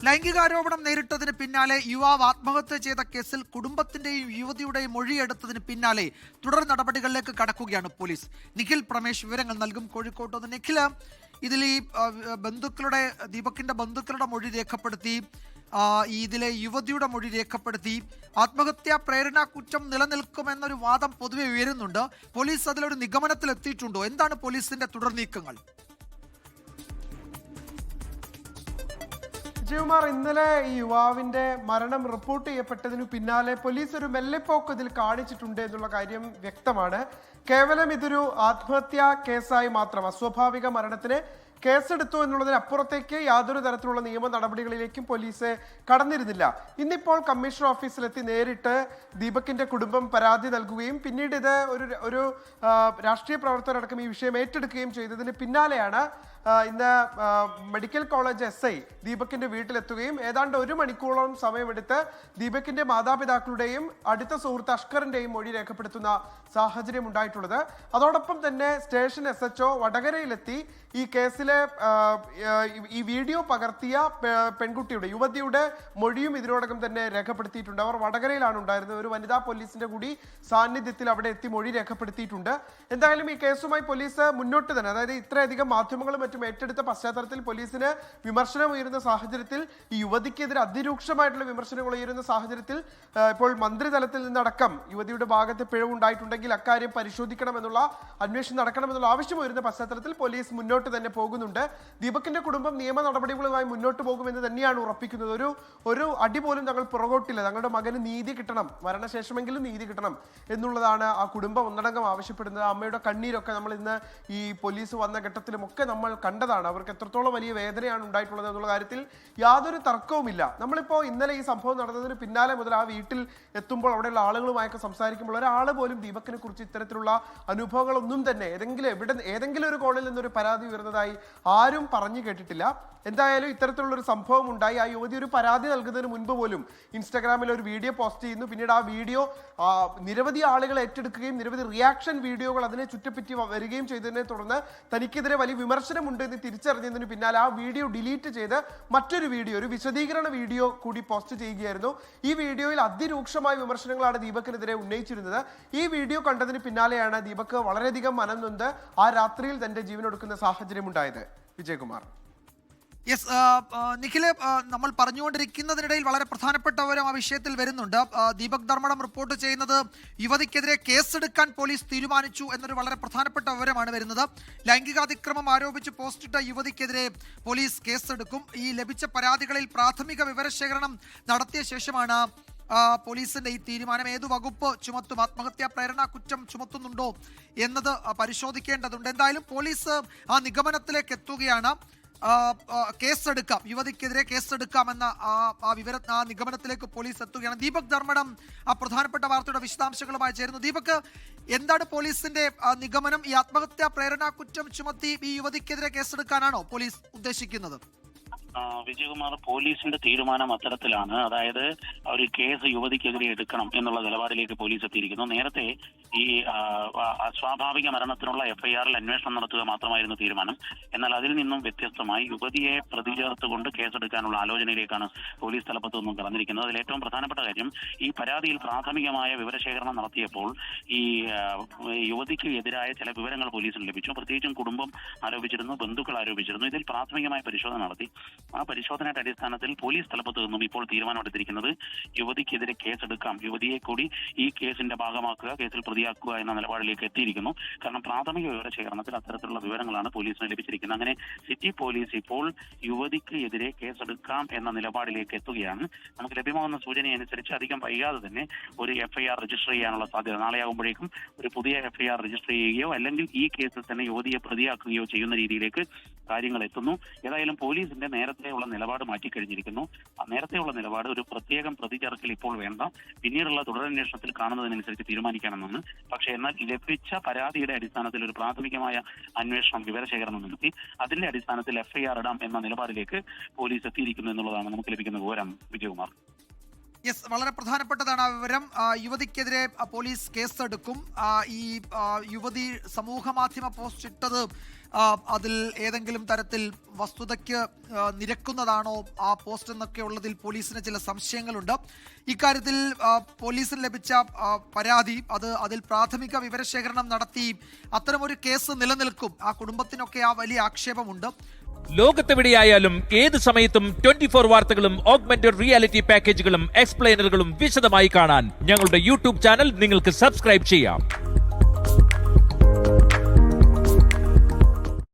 ലൈംഗികാരോപണം നേരിട്ടതിന് പിന്നാലെ യുവാവ് ആത്മഹത്യ ചെയ്ത കേസിൽ കുടുംബത്തിന്റെയും യുവതിയുടെയും മൊഴിയെടുത്തതിന് പിന്നാലെ തുടർ നടപടികളിലേക്ക് കടക്കുകയാണ് പോലീസ്. നിഖിൽ പ്രമേഷ് വിവരങ്ങൾ നൽകും. കോഴിക്കോട്ട് നിന്ന് നിഖിൽ, ഇതിൽ ഈ ബന്ധുക്കളുടെ ദീപകിന്റെ ബന്ധുക്കളുടെ മൊഴി രേഖപ്പെടുത്തി, ഇതിലെ യുവതിയുടെ മൊഴി രേഖപ്പെടുത്തി. ആത്മഹത്യാ പ്രേരണ കുറ്റം നിലനിൽക്കുമെന്നൊരു വാദം പൊതുവെ ഉയരുന്നുണ്ട്. പോലീസ് അതിലൊരു നിഗമനത്തിലെത്തിയിട്ടുണ്ടോ? എന്താണ് പോലീസിന്റെ തുടർ നീക്കങ്ങൾ? വിജയകുമാർ, ഇന്നലെ ഈ യുവാവിന്റെ മരണം റിപ്പോർട്ട് ചെയ്യപ്പെട്ടതിനു പിന്നാലെ പോലീസ് ഒരു മെല്ലെപ്പോക്ക് ഇതിൽ കാണിച്ചിട്ടുണ്ട് എന്നുള്ള കാര്യം വ്യക്തമാണ്. കേവലം ഇതൊരു ആത്മഹത്യാ കേസായി മാത്രം, അസ്വാഭാവിക മരണത്തിന് കേസെടുത്തു എന്നുള്ളതിനപ്പുറത്തേക്ക് യാതൊരു തരത്തിലുള്ള നിയമ നടപടികളിലേക്കും പോലീസ് കടന്നിരുന്നില്ല. ഇന്നിപ്പോൾ കമ്മീഷണർ ഓഫീസിലെത്തി നേരിട്ട് ദീപകിന്റെ കുടുംബം പരാതി നൽകുകയും പിന്നീട് ഇത് ഒരു രാഷ്ട്രീയ പ്രവർത്തകരടക്കം ഈ വിഷയം ഏറ്റെടുക്കുകയും ചെയ്തതിന് പിന്നാലെയാണ് ഇന്ന് മെഡിക്കൽ കോളേജ് SI ദീപകിന്റെ വീട്ടിലെത്തുകയും ഏതാണ്ട് 1 മണിക്കൂറോളം സമയമെടുത്ത് ദീപകിന്റെ മാതാപിതാക്കളുടെയും അടുത്ത സുഹൃത്ത് അഷ്കറിന്റെയും മൊഴി രേഖപ്പെടുത്തുന്ന സാഹചര്യം ഉണ്ടായിട്ടുള്ളത്. അതോടൊപ്പം തന്നെ സ്റ്റേഷൻ SHO വടകരയിലെത്തി ഈ കേസിലെ ഈ വീഡിയോ പകർത്തിയ പെൺകുട്ടിയുടെ യുവതിയുടെ മൊഴിയും ഇതിനോടകം തന്നെ രേഖപ്പെടുത്തിയിട്ടുണ്ട്. അവർ വടകരയിലാണ് ഉണ്ടായിരുന്നത്. ഒരു വനിതാ പോലീസിന്റെ കൂടി സാന്നിധ്യത്തിൽ അവിടെ എത്തി മൊഴി രേഖപ്പെടുത്തിയിട്ടുണ്ട്. എന്തായാലും ഈ കേസുമായി പോലീസ് മുന്നോട്ട് തന്നെ, അതായത് ഇത്രയധികം മാധ്യമങ്ങളും മറ്റും ഏറ്റെടുത്ത പശ്ചാത്തലത്തിൽ പോലീസിന് വിമർശനം ഉയരുന്ന സാഹചര്യത്തിൽ, ഈ യുവതിക്കെതിരെ അതിരൂക്ഷമായിട്ടുള്ള വിമർശനങ്ങൾ ഉയരുന്ന സാഹചര്യത്തിൽ ഇപ്പോൾ മന്ത്രിതലത്തിൽ നിന്നടക്കം യുവതിയുടെ ഭാഗത്ത് പിഴവുണ്ടായിട്ടുണ്ടെങ്കിൽ അക്കാര്യം പരിശോധിക്കണമെന്നുള്ള അന്വേഷണം നടക്കണമെന്നുള്ള ആവശ്യം ഉയരുന്ന പശ്ചാത്തലത്തിൽ പോലീസ് മുന്നോട്ട് തന്നെ പോകുന്നുണ്ട്. ദീപകിന്റെ കുടുംബം നിയമ നടപടികളുമായി മുന്നോട്ട് പോകുമെന്ന് തന്നെയാണ് ഉറപ്പിക്കുന്നത്. ഒരു അടി പോലും തങ്ങൾ പുറകോട്ടില്ല. തങ്ങളുടെ മകന് നീതി കിട്ടണം, മരണശേഷമെങ്കിലും നീതി കിട്ടണം എന്നുള്ളതാണ് ആ കുടുംബം ഒന്നടങ്കം ആവശ്യപ്പെടുന്നത്. അമ്മയുടെ കണ്ണീരൊക്കെ നമ്മൾ ഇന്ന് ഈ പോലീസ് വന്ന ഘട്ടത്തിലുമൊക്കെ നമ്മൾ കണ്ടതാണ്. അവർക്ക് എത്രത്തോളം വലിയ വേദനയാണ് ഉണ്ടായിട്ടുള്ളത് എന്നുള്ള കാര്യത്തിൽ യാതൊരു തർക്കവുമില്ല. നമ്മളിപ്പോൾ ഇന്നലെ ഈ സംഭവം നടന്നതിന് പിന്നാലെ മുതൽ ആ വീട്ടിൽ എത്തുമ്പോൾ അവിടെയുള്ള ആളുകളുമായൊക്കെ സംസാരിക്കുമ്പോൾ ഒരാൾ പോലും ദീപകിനെ കുറിച്ച് ഇത്തരത്തിലുള്ള അനുഭവങ്ങളൊന്നും തന്നെ ഏതെങ്കിലും ഒരു കോണിൽ നിന്നൊരു പരാതി ഉയർന്നതായി ആരും പറഞ്ഞു കേട്ടിട്ടില്ല. എന്തായാലും ഇത്തരത്തിലുള്ളൊരു സംഭവം ഉണ്ടായി. ആ യുവതി ഒരു പരാതി നൽകുന്നതിന് മുൻപ് പോലും ഇൻസ്റ്റാഗ്രാമിൽ ഒരു വീഡിയോ പോസ്റ്റ് ചെയ്യുന്നു. പിന്നീട് ആ വീഡിയോ നിരവധി ആളുകൾ ഏറ്റെടുക്കുകയും നിരവധി റിയാക്ഷൻ വീഡിയോകൾ അതിനെ ചുറ്റിപ്പറ്റി വരികയും ചെയ്തതിനെ തുടർന്ന് തനിക്കെതിരെ വലിയ വിമർശനമുണ്ട് എന്ന് തിരിച്ചറിഞ്ഞതിന് പിന്നാലെ ആ വീഡിയോ ഡിലീറ്റ് ചെയ്ത് മറ്റൊരു വീഡിയോ, ഒരു വിശദീകരണ വീഡിയോ കൂടി പോസ്റ്റ് ചെയ്യുകയായിരുന്നു. ഈ വീഡിയോയിൽ അതിരൂക്ഷമായ വിമർശനങ്ങളാണ് ദീപകിനെതിരെ ഉന്നയിച്ചിരുന്നത്. ഈ വീഡിയോ കണ്ടതിന് പിന്നാലെയാണ് ദീപക് വളരെയധികം മനം നൊന്ത് ആ രാത്രിയിൽ തന്റെ ജീവനൊടുക്കുന്ന സാഹചര്യം ഉണ്ടായത്. വിജയകുമാർ. യെസ് നിഖില്, നമ്മൾ പറഞ്ഞുകൊണ്ടിരിക്കുന്നതിനിടയിൽ വളരെ പ്രധാനപ്പെട്ട വിവരം ആ വിഷയത്തിൽ വരുന്നുണ്ട്. ദീപക് ധർമ്മടം റിപ്പോർട്ട് ചെയ്യുന്നത് യുവതിക്കെതിരെ കേസെടുക്കാൻ പോലീസ് തീരുമാനിച്ചു എന്നൊരു വളരെ പ്രധാനപ്പെട്ട വിവരമാണ് വരുന്നത്. ലൈംഗികാതിക്രമം ആരോപിച്ച് പോസ്റ്റിട്ട യുവതിക്കെതിരെ പോലീസ് കേസെടുക്കും. ഈ ലഭിച്ച പരാതികളിൽ പ്രാഥമിക വിവരശേഖരണം നടത്തിയ ശേഷമാണ് പോലീസിന്റെ ഈ തീരുമാനം. ഏതു വകുപ്പ് ചുമത്തും, ആത്മഹത്യാ പ്രേരണ കുറ്റം ചുമത്തുന്നുണ്ടോ എന്നത് പരിശോധിക്കേണ്ടതുണ്ട്. എന്തായാലും പോലീസ് ആ നിഗമനത്തിലേക്ക് എത്തുകയാണ്. കേസെടുക്കാം, യുവതിക്കെതിരെ കേസെടുക്കാമെന്ന ആ നിഗമനത്തിലേക്ക് പോലീസ് എത്തുകയാണ്. ദീപക് ധർമ്മടം ആ പ്രധാനപ്പെട്ട വാർത്തയുടെ വിശദാംശങ്ങളുമായി ചേരുന്നു. ദീപക്, എന്താണ് പോലീസിന്റെ നിഗമനം? ഈ ആത്മഹത്യാ പ്രേരണ കുറ്റം ചുമത്തി ഈ യുവതിക്കെതിരെ കേസെടുക്കാനാണോ പോലീസ് ഉദ്ദേശിക്കുന്നത്? വിജയകുമാർ, പോലീസിന്റെ തീരുമാനം അത്തരത്തിലാണ്. അതായത് ഒരു കേസ് യുവതിക്കെതിരെ എടുക്കണം എന്നുള്ള നിലപാടിലേക്ക് പോലീസ് എത്തിയിരിക്കുന്നു. നേരത്തെ ഈ അസ്വാഭാവിക മരണത്തിനുള്ള FIR-ൽ അന്വേഷണം നടത്തുക മാത്രമായിരുന്നു തീരുമാനം. എന്നാൽ അതിൽ നിന്നും വ്യത്യസ്തമായി യുവതിയെ പ്രതി ചേർത്തുകൊണ്ട് കേസെടുക്കാനുള്ള ആലോചനയിലേക്കാണ് പോലീസ് തലപ്പത്ത് നിന്നും കടന്നിരിക്കുന്നത്. അതിൽ ഏറ്റവും പ്രധാനപ്പെട്ട കാര്യം, ഈ പരാതിയിൽ പ്രാഥമികമായ വിവരശേഖരണം നടത്തിയപ്പോൾ ഈ യുവതിക്ക് എതിരായ ചില വിവരങ്ങൾ പോലീസിന് ലഭിച്ചു. പ്രത്യേകിച്ചും കുടുംബം ആരോപിച്ചിരുന്നു, ബന്ധുക്കൾ ആരോപിച്ചിരുന്നു. ഇതിൽ പ്രാഥമികമായ പരിശോധന നടത്തി. ആ പരിശോധനയുടെ അടിസ്ഥാനത്തിൽ പോലീസ് തലപ്പത്ത് നിന്നും ഇപ്പോൾ തീരുമാനമെടുത്തിരിക്കുന്നത് യുവതിക്കെതിരെ കേസെടുക്കാം, യുവതിയെ കൂടി ഈ കേസിന്റെ ഭാഗമാക്കുക, കേസിൽ പ്രതിയാക്കുക എന്ന നിലപാടിലേക്ക് എത്തിയിരിക്കുന്നു. കാരണം പ്രാഥമിക വിവരശേഖരണത്തിൽ അത്തരത്തിലുള്ള വിവരങ്ങളാണ് പോലീസിന് ലഭിച്ചിരിക്കുന്നത്. അങ്ങനെ സിറ്റി പോലീസ് ഇപ്പോൾ യുവതിക്ക് എതിരെ കേസെടുക്കാം എന്ന നിലപാടിലേക്ക് എത്തുകയാണ്. നമുക്ക് ലഭ്യമാകുന്ന സൂചനയനുസരിച്ച് അധികം വൈകാതെ തന്നെ ഒരു FIR രജിസ്റ്റർ ചെയ്യാനുള്ള സാധ്യത, നാളെയാകുമ്പോഴേക്കും ഒരു പുതിയ FIR രജിസ്റ്റർ ചെയ്യുകയോ അല്ലെങ്കിൽ ഈ കേസിൽ തന്നെ യുവതിയെ പ്രതിയാക്കുകയോ ചെയ്യുന്ന രീതിയിലേക്ക് കാര്യങ്ങൾ എത്തുന്നു. ഏതായാലും പോലീസിന്റെ നേരത്തെയുള്ള നിലപാട് മാറ്റിക്കഴിഞ്ഞിരിക്കുന്നു. ആ നേരത്തെയുള്ള നിലപാട് ഒരു പ്രത്യേകം പ്രതി ചേർക്കൽ ഇപ്പോൾ വേണ്ട, പിന്നീടുള്ള തുടരന്വേഷണത്തിൽ കാണുന്നതിനനുസരിച്ച് തീരുമാനിക്കാമെന്നാണ്. പക്ഷേ എന്നാൽ ലഭിച്ച പരാതിയുടെ അടിസ്ഥാനത്തിൽ ഒരു പ്രാഥമികമായ അന്വേഷണം, വിവരശേഖരണം നടത്തി അതിന്റെ അടിസ്ഥാനത്തിൽ FIR ഇടാം എന്ന നിലപാടിലേക്ക് പോലീസ് എത്തിയിരിക്കുന്നു എന്നുള്ളതാണ് നമുക്ക് ലഭിക്കുന്ന വിവരം. വിജയകുമാർ. യെസ്, വളരെ പ്രധാനപ്പെട്ടതാണ് ആ വിവരം. യുവതിക്കെതിരെ പോലീസ് കേസെടുക്കും. ഈ യുവതി സമൂഹ മാധ്യമ പോസ്റ്റ് ഇട്ടത് അതിൽ ഏതെങ്കിലും തരത്തിൽ വസ്തുതയ്ക്ക് നിരക്കുന്നതാണോ ആ പോസ്റ്റ് എന്നൊക്കെ ഉള്ളതിൽ പോലീസിന് ചില സംശയങ്ങളുണ്ട്. ഇക്കാര്യത്തിൽ പോലീസിന് ലഭിച്ച പരാതി അതിൽ പ്രാഥമിക വിവരശേഖരണം നടത്തി അത്തരമൊരു കേസ് നിലനിൽക്കും. ആ കുടുംബത്തിനൊക്കെ ആ വലിയ ആക്ഷേപമുണ്ട്. ലോകത്തെവിടെയായാലും ഏത് സമയത്തും 24 വാർത്തകളും ഓഗ്മെന്റഡ് റിയാലിറ്റി പാക്കേജുകളും എക്സ്പ്ലെയിനറുകളും വിശദമായി കാണാൻ ഞങ്ങളുടെ യൂട്യൂബ് ചാനൽ നിങ്ങൾക്ക് സബ്സ്ക്രൈബ് ചെയ്യാം.